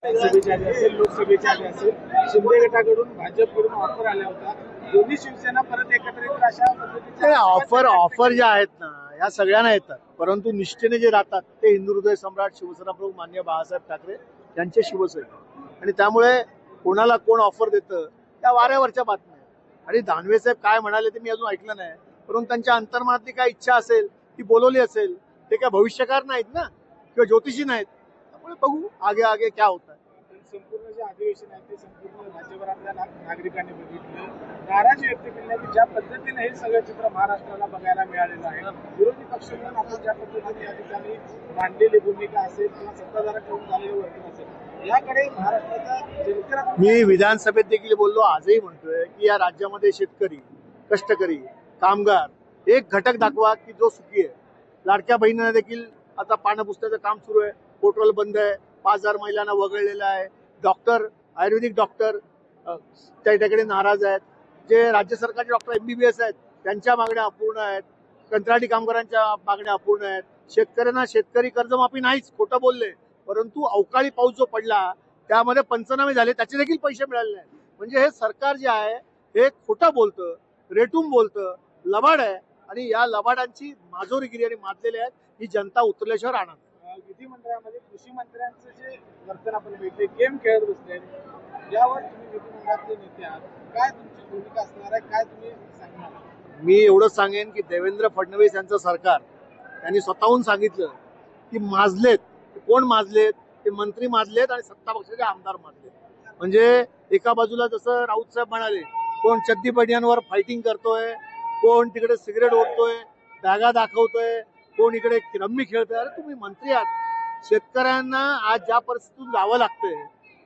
विधानसभेच्या आधी असेल, लोकसभेच्या आधी असेल, शिंदे गटाकडून भाजपकडून ऑफर आला होता. दोन्ही शिवसेना परत एकत्र येतील अशा पद्धतीच्या ऑफर ज्या आहेत ना या सगळ्यांना येतात, परंतु निष्ठेने जे राहतात ते हिंदू हृदय सम्राट शिवसेना प्रमुख माननीय बाळासाहेब ठाकरे यांचे शिवसैनिक. आणि त्यामुळे कोणाला कोण ऑफर देतं त्या वाऱ्यावरच्या बातम्या आहेत. आणि दानवे साहेब काय म्हणाले ते मी अजून ऐकलं नाही, परंतु त्यांच्या अंतर्मनातली काय इच्छा असेल ती बोलवली असेल. ते काय भविष्यकार नाहीत ना किंवा ज्योतिषी नाहीत, त्यामुळे बघू आगे आगे क्या होता है. संपूर्ण जे अधिवेशन आहे ते संपूर्ण राज्यभरातल्या नागरिकांनी बघितलं, नाराजी व्यक्त केली आहे की ज्या पद्धतीने हे सगळं चित्र महाराष्ट्राला बघायला मिळालेलं आहे. विरोधी पक्ष म्हणून आपण ज्या पद्धतीने या ठिकाणी मांडलेली भूमिका असेल किंवा सत्ताधाराकडून झालेलं वर्तन असेल, याकडे महाराष्ट्राचा जनतेला. मी विधानसभेत देखील बोललो, आजही म्हणतोय की या राज्यामध्ये शेतकरी, कष्टकरी, कामगार एक घटक दाखवा की जो सुखी आहे. लाडक्या बहिणींना देखील आता पानं पुसण्याचं काम सुरू आहे, पोर्टल बंद आहे, 5,000 महिलांना वगळलेलं आहे. डॉक्टर, आयुर्वेदिक डॉक्टर त्या ठिकाणी नाराज आहेत. जे राज्य सरकारचे डॉक्टर MBBS आहेत त्यांच्या मागण्या अपूर्ण आहेत. कंत्राटी कामगारांच्या मागण्या अपूर्ण आहेत. शेतकऱ्यांना शेतकरी कर्जमाफी नाहीच, खोटं बोलले, परंतु अवकाळी पाऊस जो पडला त्यामध्ये पंचनामे झाले, त्याचे देखील पैसे मिळाले नाहीत. म्हणजे हे सरकार जे आहे हे खोटं बोलतं, रेटून बोलतं, लबाड आहे. आणि या लबाडांची माजोरीगिरी आणि माजलेले आहेत ही जनता उतरल्याशिवाय राहणार. विधिमंडळामध्ये कृषी मंत्र्यांचं जे वर्तन आपण बघितले, गेम खेळत बसले, यावर तुम्ही विधिमंडळातले नेते आहात, काय तुमची भूमिका असणार आहे, काय तुम्ही सांगणार? मी एवढंच सांगेन की देवेंद्र फडणवीस यांचं सरकार त्यांनी स्वतःहून सांगितलं की माजलेत. कोण माजलेत? ते मंत्री माजलेत आणि सत्ता पक्षाचे आमदार माजलेत. म्हणजे एका बाजूला जसं राऊत साहेब म्हणाले, कोण चड्डी बनियांवर फायटिंग करतोय, कोण तिकडे सिगरेट ओढतोय, बॅगा दाखवतोय, कोण इकडे रम्मी खेळतोय. अरे तुम्ही मंत्री आहात, शेतकऱ्यांना आज ज्या परिस्थितीतून जावं लागतंय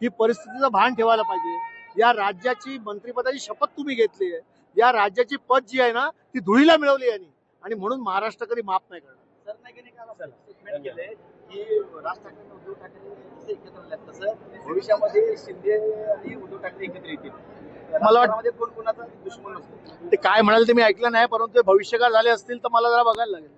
ही परिस्थितीचं भान ठेवायला पाहिजे. या राज्याची मंत्रिपदाची शपथ तुम्ही घेतली आहे, या राज्याची पद जी आहे ना ती धुळीला मिळवली यांनी, आणि म्हणून महाराष्ट्र कधी माफ नाही करणार. स्टेटमेंट केलंय की राज ठाकरे आणि उद्धव ठाकरे जसे एकत्र आले तसं भविष्यामध्ये शिंदे आणि उद्धव ठाकरे एकत्र येतील. मला वाटतं कोण कोणाचा दुश्मन नसतो. ते काय म्हणाले ते मी ऐकलं नाही, परंतु ते भविष्यकाळ झाले असतील तर मला जरा बघायला लागेल.